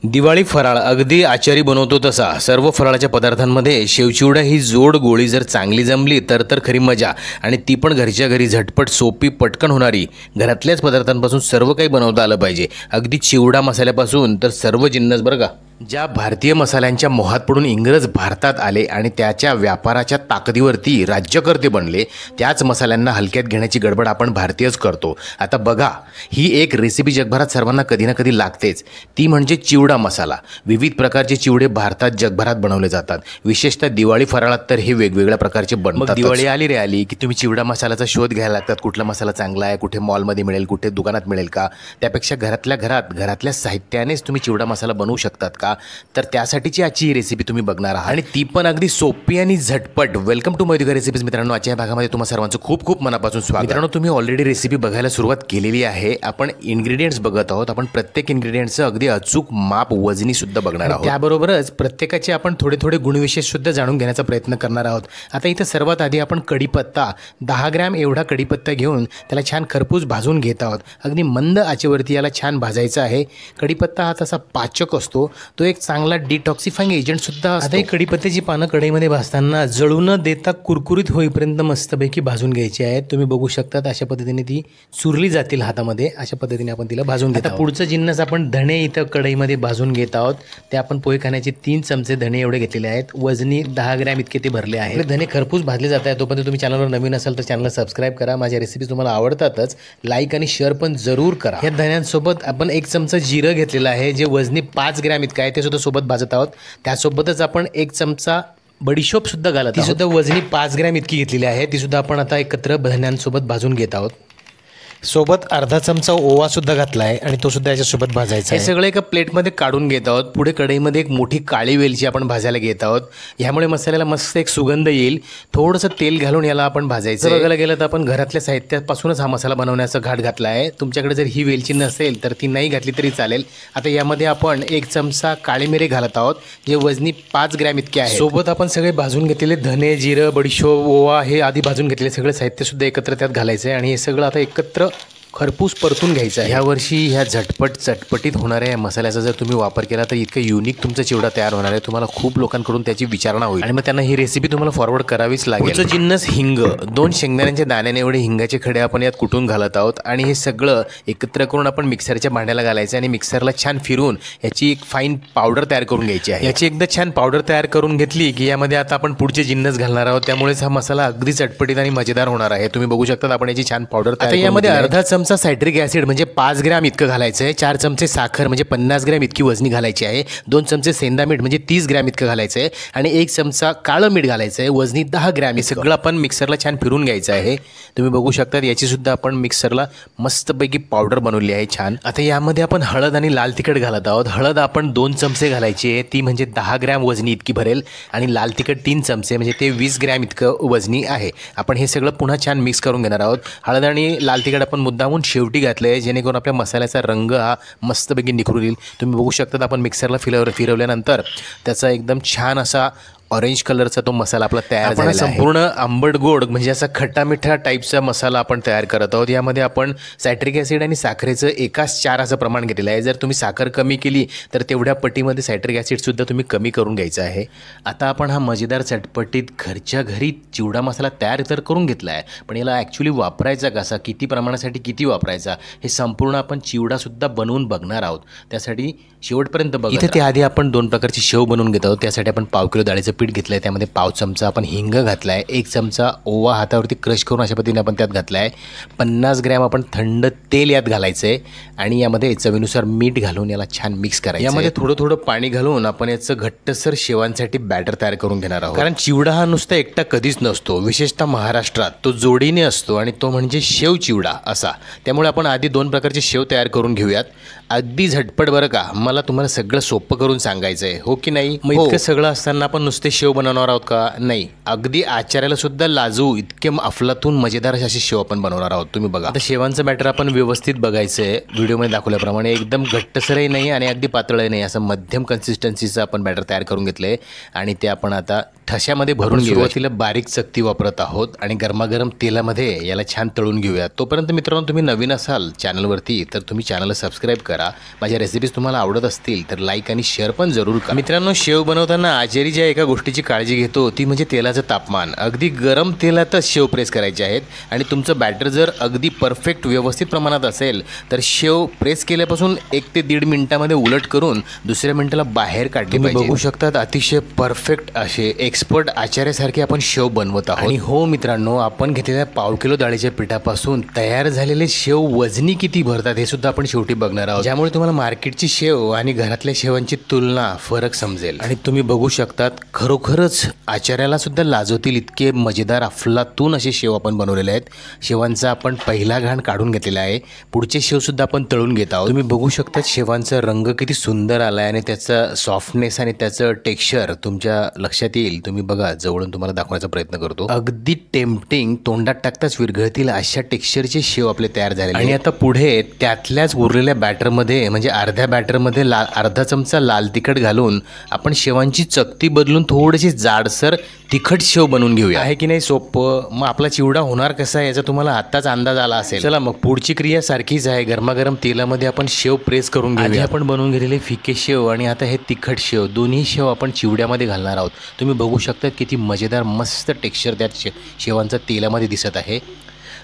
दिवाळी फराळ अगदी आचारी बनवतो तसा सर्व फराळाच्या पदार्थांमध्ये शेवचिवडा ही जोड गोळी जर चांगली जमली तर खरी मजा आणि ती पण घरच्या घरी झटपट सोपी पटकन होणारी। घरातल्याच पदार्थांपासून सर्व काही बनवता आलं पाहिजे, अगदी चिवडा मसाल्यापासून तर सर्व जिन्नस बरं का। ज्या भारतीय मसाल्यांच्या मोहात पडून इंग्रज भारतात आले आणि त्याच्या व्यापाराच्या ताकदीवरती राज्यकर्ते बनले, त्याच मसाल्यांना हलक्यात घेण्याची गडबड आपण भारतीयच करतो। आता बघा, ही एक रेसिपी जगभरात सर्वांना कधी ना कधी लागतेच, ती म्हणजे चिवडा मसाला। विविध प्रकारचे चिवडे भारतात जगभरात बनवले जातात, विशेषतः दिवाळी फराळात तर हे वेगवेगळ्या प्रकारचे बनतात। दिवाळी आली रे आली की तुम्ही चिवडा मसाल्याचा शोध घ्यायला लागतात, कुठला मसाला चांगला आहे, कुठे मॉलमध्ये मिळेल, कुठे दुकानात मिळेल का। त्यापेक्षा घरातल्या घरात घरातल्या साहित्यानेच तुम्ही चिवडा मसाला बनवू शकतात का, तर त्यासाठीची आजची ही रेसिपी तुम्ही बघणार आहात आणि ती पण अगदी सोपी आणि झटपट। वेलकम टू मयुरका रेसिपीज मित्रांनो, आजच्या भागामध्ये तुम्हा सर्वांचं खूप खूप मनापासून स्वागत। मित्रांनो, तुम्ही ऑलरेडी रेसिपी बघायला सुरुवात केलेली आहे, आपण इन्ग्रेडियंट्स बघत आहोत, आपण प्रत्येक इन्ग्रेडियंट्सचं अगदी अचूक माप वजनी सुद्धा बघणार आहोत, त्याबरोबरच प्रत्येकाचे आपण थोडे थोडे गुणविशेष सुद्धा जाणून घेण्याचा प्रयत्न करणार आहोत। आता इथं सर्वात आधी आपण कढीपत्ता 10 ग्रॅम एवढा कढीपत्ता घेऊन त्याला छान खरपूस भाजून घेत आहोत, अगदी मंद आचेवरती याला छान भाजायचं आहे। कढीपत्ता हा तसा पाचक असतो, तो एक चांगला डिटॉक्सिफाइंग एजंट सुद्धा असतो। आता ही कढीपत्त्याची पानं कढईमध्ये भाजताना जळू न देता कुरकुरीत होईपर्यंत मस्तपैकी भाजून घ्यायची आहेत। तुम्ही बघू शकता अशा पद्धतीने ती चुरली जातील हातामध्ये, अशा पद्धतीने आपण तिला भाजून घेत आहोत। पुढचं जिन्नस आपण धणे इथं कढईमध्ये भाजून घेत आहोत, ते आपण पोहे खाण्याचे 3 चमचे धणे एवढे घेतलेले आहेत, वजनी 10 ग्रॅम इतके ते भरले आहेत। धणे खरपूस भाजले जात आहेत, तोपर्यंत तुम्ही चॅनलवर नवीन असाल तर चॅनलला सबस्क्राईब करा, माझ्या रेसिपी तुम्हाला आवडतातच, लाईक आणि शेअर पण जरूर करा। या धण्यांसोबत आपण 1 चमचा जिरं घेतलेलं आहे, जे वजनी 5 ग्रॅम इतकं आहे, ते सुद्धा सोबत भाजत आहोत। त्यासोबतच आपण 1 चमचा बडीशोप सुद्धा घालत आहोत, ती सुद्धा वजनी 5 ग्रॅम इतकी घेतलेली आहे, ती सुद्धा आपण आता एकत्र धण्यांसोबत भाजून घेत आहोत। सोबत अर्धा चमचा ओवा सुद्धा घातला आहे आणि तो सुद्धा याच्यासोबत भाजायचा आहे। हे सगळं एका प्लेटमध्ये काढून घेत आहोत। पुढे कढईमध्ये एक मोठी काळी वेलची आपण भाजायला घेत आहोत, ह्यामुळे मसाल्याला मस्त एक सुगंध येईल। थोडंसं तेल घालून याला आपण भाजायचं। बघायला गेलं तर आपण घरातल्या साहित्यापासूनच हा मसाला बनवण्याचा घाट घातला आहे, तुमच्याकडे जर ही वेलची नसेल तर ती नाही घातली तरी चालेल। आता यामध्ये आपण 1 चमचा काळी मिरी घालत आहोत, जे वजनी 5 ग्रॅम इतके आहे। सोबत आपण सगळे भाजून घेतलेले धने, जिरं, बडीशोप, ओवा हे आधी भाजून घेतलेले सगळे साहित्य सुद्धा एकत्र त्यात घालायचं आहे आणि हे सगळं आता एकत्र खरपूस परतून घ्यायचं आहे। यावर्षी ह्या झटपट चटपटीत होणाऱ्या या मसाल्याचा जर तुम्ही वापर केला तर इतकं युनिक तुमचा चिवडा तयार होणार आहे, तुम्हाला खूप लोकांकडून त्याची विचारणा होईल आणि मग त्यांना ही रेसिपी तुम्हाला फॉरवर्ड करावीच लागेल। पुढचं जिन्नस हिंग, 2 शेंगदाण्याच्या दाण्याने एवढे हिंगाचे खडे आपण यात कुटून घालत आहोत आणि हे सगळं एकत्र करून आपण मिक्सरच्या भांड्याला घालायचं आणि मिक्सरला छान फिरून याची एक फाईन पावडर तयार करून घ्यायची आहे। याची एकदा छान पावडर तयार करून घेतली की यामध्ये आता आपण पुढचे जिन्नस घालणार आहोत, त्यामुळेच हा मसाला अगदी चटपटीत आणि मजेदार होणार आहे। तुम्ही बघू शकता आपण याची छान पावडर तयार करून यामध्ये अर्धा चमचा सायट्रिक ॲसिड म्हणजे 5 ग्रॅम इतकं घालायचं आहे, 4 चमचे साखर म्हणजे 50 ग्रॅम इतकी वजनी घालायची आहे, 2 चमचे सेंधा मीठ म्हणजे 30 ग्रॅम इतकं घालायचं आहे आणि 1 चमचा काळं मीठ घालायचं आहे, वजनी 10 ग्रॅम। हे सगळं आपण मिक्सरला छान फिरून घ्यायचं आहे। तुम्ही बघू शकता याची सुद्धा आपण मिक्सरला मस्तपैकी पावडर बनवली आहे छान। आता यामध्ये आपण हळद आणि लाल तिखट घालत आहोत। हळद आपण 2 चमचे घालायची आहे, ती म्हणजे 10 ग्रॅम वजनी इतकी भरेल आणि लाल तिखट 3 चमचे म्हणजे ते 20 ग्रॅम इतकं वजनी आहे। आपण हे सगळं पुन्हा छान मिक्स करून घेणार आहोत। हळद आणि लाल तिखट आपण मुद्दामून शेवटी घातलं आहे, जेणेकरून आपल्या मसाल्याचा रंग हा मस्तपैकी निखरून येईल। तुम्ही बघू शकता आपण मिक्सरला फिरवल्यानंतर त्याचा एकदम छान असा ऑरेंज कलरचा तो मसाला आपला तयार झाला आहे। संपूर्ण आंबट गोड म्हणजे असा खट्टा मिठा टाईपचा मसाला आपण तयार करत आहोत। यामध्ये आपण सायट्रिक ॲसिड आणि साखरेचं 1:4 असं प्रमाण घेतलेलं आहे, जर तुम्ही साखर कमी केली तर तेवढ्या पटीमध्ये सायट्रिक ॲसिडसुद्धा तुम्ही कमी करून घ्यायचं आहे। आता आपण हा मजेदार चटपटीत घरच्या घरी चिवडा मसाला तयार तर करून घेतला आहे, पण याला ॲक्च्युली वापरायचा कसा, किती प्रमाणासाठी किती वापरायचा, हे संपूर्ण आपण चिवडासुद्धा बनवून बघणार आहोत, त्यासाठी शेवटपर्यंत बघा। इथे त्याआधी आपण 2 प्रकारची शेव बनवून घेत आहोत, त्यासाठी आपण पाव किलो डाळीचं पीठ घेतलं आहे, त्यामध्ये पाव चमचा आपण हिंग घातला आहे, 1 चमचा ओवा हातावरती क्रश करून अशा पद्धतीने आपण त्यात घातला आहे, 50 ग्रॅम आपण थंड तेल यात घालायचं आहे आणि यामध्ये चवीनुसार मीठ घालून याला छान मिक्स करायचं। यामध्ये थोडं थोडं पाणी घालून आपण याचं घट्टसर शेवांसाठी बॅटर तयार करून घेणार आहोत, कारण चिवडा हा नुसता एकटा कधीच नसतो, विशेषतः महाराष्ट्रात तो जोडीने असतो आणि तो म्हणजे शेव चिवडा असा। त्यामुळे आपण आधी 2 प्रकारचे शेव तयार करून घेऊयात, अगदी झटपट बरं का। मला तुम्हाला सगळं सोपं करून सांगायचं आहे, हो की नाही? मग इतकं सगळं असताना आपण नुसते शेव बनवणार आहोत का? नाही, अगदी आचार्याला सुद्धा लाजू इतके अफलातून मजेदार असे शेव आपण बनवणार आहोत। तुम्ही बघा, आता शेवांचं बॅटर आपण व्यवस्थित बघायचं आहे, व्हिडिओमध्ये दाखवल्याप्रमाणे एकदम घट्टसरही नाही आणि अगदी पातळही नाही, असं मध्यम कन्सिस्टन्सीचं आपण बॅटर तयार करून घेतलं आहे आणि ते आपण आता ठश्यामध्ये भरून सुरुवातीला बारीक चकती वापरत आहोत आणि गरमागरम तेलामध्ये याला छान तळून घेऊया। तोपर्यंत मित्रांनो, तुम्ही नवीन असाल चॅनलवरती तर तुम्ही चॅनलला सबस्क्राईब करा। माझ्या रेसिपीज तुम्हाला आवडत असतील तर लाईक आणि शेअर पण जरूर करा। मित्रांनो, शेव बनवताना आचारी ज्या एका गोष्टीची काळजी घेतो ती म्हणजे तेलाचं तापमान। अगदी गरम तेलातच शेव प्रेस करायचे आहेत आणि तुमचं बॅटर जर अगदी परफेक्ट व्यवस्थित प्रमाणात असेल तर शेव प्रेस केल्यापासून 1 ते 1.5 मिनिटामध्ये उलट करून दुसऱ्या मिनिटाला बाहेर काढली पाहिजे। बघू शकतात अतिशय परफेक्ट असे एक्सपर्ट आचार्यासारखे आपण शेव बनवत आहोत। आणि हो मित्रांनो, आपण घेतलेल्या पाव किलो डाळीच्या पिठापासून तयार झालेले शेव वजनी किती भरतात हे सुद्धा आपण शेवटी बघणार आहोत, ज्यामुळे तुम्हाला मार्केटची शेव आणि घरातल्या शेवांची तुलना फरक समजेल। आणि तुम्ही बघू शकतात खरोखरच आचार्याला सुद्धा लाजवतील इतके मजेदार अफलातून असे शेव आपण बनवलेले आहेत। शेवांचा आपण पहिला घाण काढून घेतलेला आहे, पुढचे शेव सुद्धा आपण तळून घेत आहोत। तुम्ही बघू शकता शेवांचा रंग किती सुंदर आलाय आणि त्याचा सॉफ्टनेस आणि त्याचं टेक्स्चर तुमच्या लक्षात येईल। तुम्ही बघा, जवळून तुम्हाला दाखवण्याचा प्रयत्न करतो। अगदी टेम्पटिंग, तोंडात टाकताच विरघळतील अशा टेक्स्चरचे शेव आपले तयार झाले। आणि आता पुढे त्यातल्याच उरलेल्या बॅटरमध्ये म्हणजे अर्ध्या बॅटरमध्ये अर्धा चमचा लाल तिखट घालून आपण शेवांची चकती बदलून थोडीशी जाडसर तिखट शेव बनवून घेऊया। आहे की नाही सोपं? मग आपला चिवडा होणार कसा याचा तुम्हाला आत्ताच अंदाज आला असेल। चला मग पुढची क्रिया सारखीच आहे। गरमागरम तेलामध्ये आपण शेव प्रेस करून घेऊया। आपण बनवून घेतलेले फिके शेव आणि आता हे तिखट शेव, दोन्ही शेव आपण चिवड्यामध्ये घालणार आहोत। तुम्ही बघू शकता किती मजेदार मस्त टेक्स्चर त्यात शेवांचा तेलामध्ये दिसत आहे।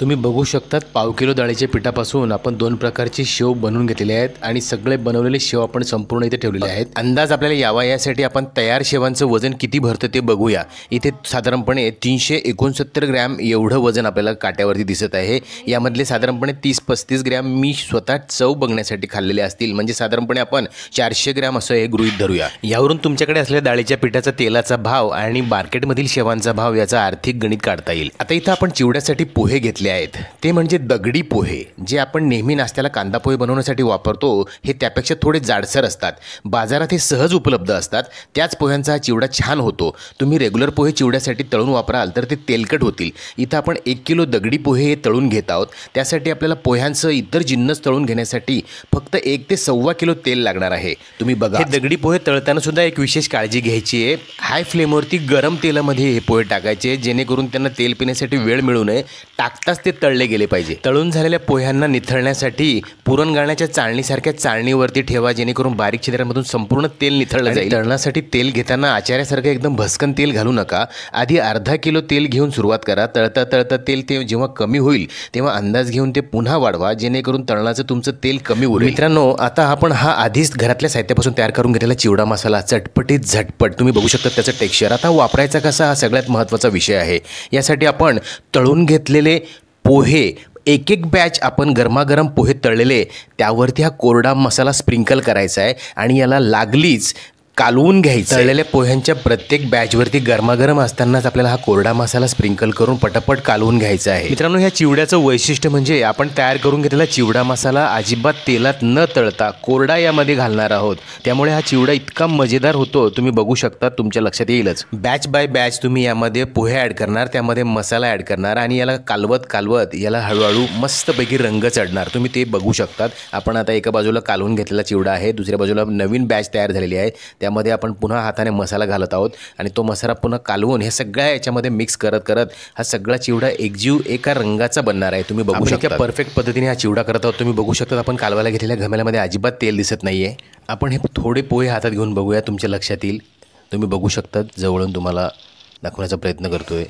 तुम्ही बघू शकतात पाव किलो डाळीच्या पिठापासून आपण 2 प्रकारचे शेव बनवून घेतलेले आहेत आणि सगळे बनवलेले शेव आपण संपूर्ण इथे ठेवलेले आहेत। अंदाज आपल्याला यावा यासाठी आपण तयार शेवांचं वजन किती भरतं ते बघूया। इथे साधारणपणे 369 ग्रॅम एवढं वजन आपल्याला काट्यावरती दिसत आहे। यामधले साधारणपणे 30-35 ग्रॅम मी स्वतः चव बघण्यासाठी खाल्लेले असतील, म्हणजे साधारणपणे आपण 400 ग्रॅम असं हे गृहीत धरूया। यावरून तुमच्याकडे असलेल्या डाळीच्या पिठाचा तेलाचा भाव आणि मार्केटमधील शेवांचा भाव याचा आर्थिक गणित काढता येईल। आता इथं आपण चिवड्यासाठी पोहे घेतले आहेत, ते म्हणजे दगडी पोहे, जे आपण नेहमी नाश्त्याला कांदा पोहे बनवण्यासाठी वापरतो। हे त्यापेक्षा थोडे जाडसर असतात, बाजारात हे सहज उपलब्ध असतात। त्याच पोह्यांचा हा चिवडा छान होतो। तुम्ही रेग्युलर पोहे चिवड्यासाठी तळून वापराल तर ते तेलकट होतील। इथं आपण 1 किलो दगडी पोहे हे तळून घेत आहोत। त्यासाठी आपल्याला पोह्यांसह इतर जिन्नस तळून घेण्यासाठी फक्त 1 ते 1.25 किलो तेल लागणार आहे। तुम्ही बघा, हे दगडी पोहे तळताना सुद्धा एक विशेष काळजी घ्यायची आहे। हाय फ्लेमवरती गरम तेलामध्ये हे पोहे टाकायचे, जेणेकरून त्यांना तेल पिण्यासाठी वेळ मिळू नये। टाकताच ते तळले गेले पाहिजे। तळून झालेल्या पोह्यांना निथळण्यासाठी पुरण गाळण्याच्या चाळणीसारख्या चाळणीवरती ठेवा, जेणेकरून बारीक छिद्रांमधून संपूर्ण तेल निथळलं जाईल। तळण्यासाठी तेल घेताना आचार्यासारखं एकदम भस्कन तेल घालू नका। आधी अर्धा किलो तेल घेऊन सुरुवात करा। तळता तळता तेल ते जेव्हा कमी होईल तेव्हा अंदाज घेऊन ते पुन्हा वाढवा, जेणेकरून तळणाचं तुमचं तेल कमी होईल। मित्रांनो, आता आपण हा आधीच घरातल्या साहित्यापासून तयार करून घेतलेला चिवडा मसाला चटपटीत झटपट तुम्ही बघू शकता त्याचं टेक्स्चर। आता वापरायचा कसा हा सगळ्यात महत्त्वाचा विषय आहे। यासाठी आपण तळून घेतलेले पोहे, एक बॅच आपण गरमागरम पोहे तळलेले त्यावरती हा कोरडा मसाला स्प्रिंकल करायचा आहे आणि याला लागलीच कालवून घ्यायचं। तळलेल्या पोह्यांच्या प्रत्येक बॅचवरती गरमागरम असतानाच आपल्याला हा कोरडा मसाला स्प्रिंकल करून पटापट कालवून घ्यायचा आहे। मित्रांनो, ह्या चिवड्याचं वैशिष्ट्य म्हणजे आपण तयार करून घेतलेला चिवडा मसाला अजिबात तेलात न तळता कोरडा यामध्ये घालणार आहोत। त्यामुळे हा चिवडा इतका मजेदार होतो, तुम्ही बघू शकता, तुमच्या लक्षात येईलच। बॅच बाय बॅच तुम्ही यामध्ये पोहे ॲड करणार, त्यामध्ये मसाला ॲड करणार आणि याला कालवत याला हळूहळू मस्तपैकी रंग चढणार, तुम्ही ते बघू शकतात। आपण आता एका बाजूला कालवून घेतलेला चिवडा आहे, दुसऱ्या बाजूला नवीन बॅच तयार झालेली आहे, त्यामध्ये आपण पुन्हा हाताने मसाला घालत आहोत आणि तो मसाला पुन्हा कालवून हे सगळ्या याच्यामध्ये मिक्स करत हा सगळा चिवडा एकजीव एका रंगाचा बनणार आहे। तुम्ही बघू शकता परफेक्ट पद्धतीने हा चिवडा करत आहोत। तुम्ही बघू शकता आपण कालवायला घेतलेल्या घमेल्यामध्ये अजिबात तेल दिसत नाहीये। आपण हे थोडे पोहे हातात घेऊन बघूया, तुमच्या लक्षात येईल। तुम्ही बघू शकता, जवळून तुम्हाला दाखवण्याचा प्रयत्न करतोय।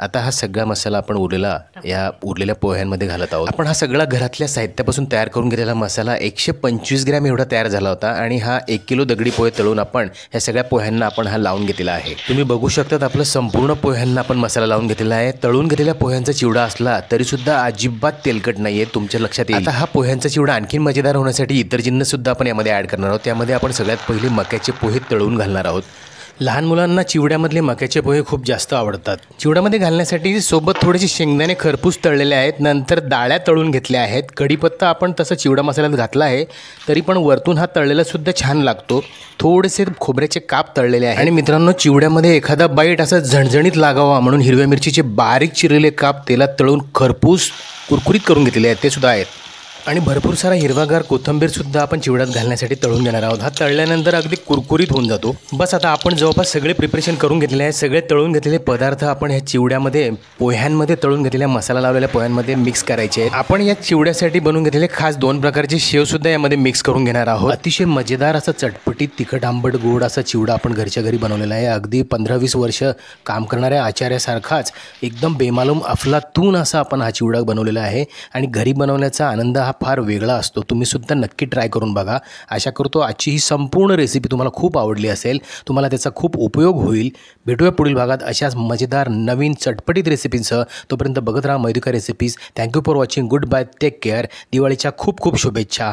आता हा सगळा मसाला आपण उरलेल्या पोह्यांमध्ये घालत आहोत। आपण हा सगळा घरातल्या साहित्यापासून तयार करून घेतलेला मसाला 125 ग्रॅम एवढा तयार झाला होता आणि हा 1 किलो दगडी पोहे तळून आपण ह्या सगळ्या पोह्यांना आपण हा लावून घेतलेला आहे। तुम्ही बघू शकता आपलं संपूर्ण पोह्यांना आपण मसाला लावून घेतलेला आहे। तळून घेतलेल्या पोह्यांचा चिवडा असला तरी सुद्धा अजिबात तेलकट नाहीये, तुमच्या लक्षात येईल। आता हा पोह्यांचा चिवडा आणखीन मजेदार होण्यासाठी इतर जिन्नस सुद्धा आपण यामध्ये ॲड करणार आहोत। त्यामध्ये आपण सगळ्यात पहिले मक्याचे पोहे तळून घालणार आहोत। लहान मुलांना चिवड्यामधले मक्याचे पोहे खूप जास्त आवडतात। चिवड्यामध्ये घालण्यासाठी सोबत थोडेसे शेंगदाणे खरपूस तळलेले आहेत, नंतर डाळ्या तळून घेतल्या आहेत। कढीपत्ता आपण तसं चिवडा मसाल्यात घातला आहे, तरी पण वरतून हा तळलेला सुद्धा छान लागतो। थोडेसे खोबऱ्याचे काप तळलेले आहेत आणि मित्रांनो, चिवड्यामध्ये एखादा बाईट असा झणझणीत लागावा म्हणून हिरव्या मिरचीचे बारीक चिरलेले काप तेलात तळून खरपूस कुरकुरीत करून घेतलेले आहेत, ते सुद्धा आहेत। आणि भरपूर सारा हिरवागार कोथिंबीर सुद्धा आपण चिवड्यात घालण्यासाठी तळून घेणार आहोत. हा तळल्यानंतर अगदी कुरकुरीत होऊन जातो. बस आता आपण जवळपास सगळे प्रिपरेशन करून घेतले आहे. सगळे तळून घेतलेले पदार्थ आपण ह्या चिवड्यामध्ये पोह्यांमध्ये तळून घेतलेल्या मसाला लावलेल्या पोह्यांमध्ये मिक्स करायचे आहेत. आपण या चिवड्यासाठी बनवून घेतलेले खास 2 प्रकारचे शेव सुद्धा यामध्ये मिक्स करून घेणार आहोत. अतिशय मजेदार असा चटपटीत तिखट आंबट गोड असा चिवडा आपण घरच्या घरी बनवलेला आहे. अगदी 15-20 वर्ष काम करणाऱ्या आचार्यासारखाच एकदम बेमालूम अफलातून असा आपण हा चिवडा बनवलेला आहे. आणि घरी बनवण्याचा आनंद हा फार वेगळा असतो. तुम्ही सुद्धा नक्की ट्राय करून बघा. आशा करतो आजची ही संपूर्ण रेसिपी तुम्हाला खूप आवडली असेल. तुम्हाला त्याचा खूप उपयोग होईल. भेटूया पुढील भागात अशाच मजेदार नवीन चटपटीत रेसिपींसह. तोपर्यंत बघत राहा Mayurika recipes. Thank you for watching. Good bye. Take care. दिवाळीच्या खूप खूप शुभेच्छा.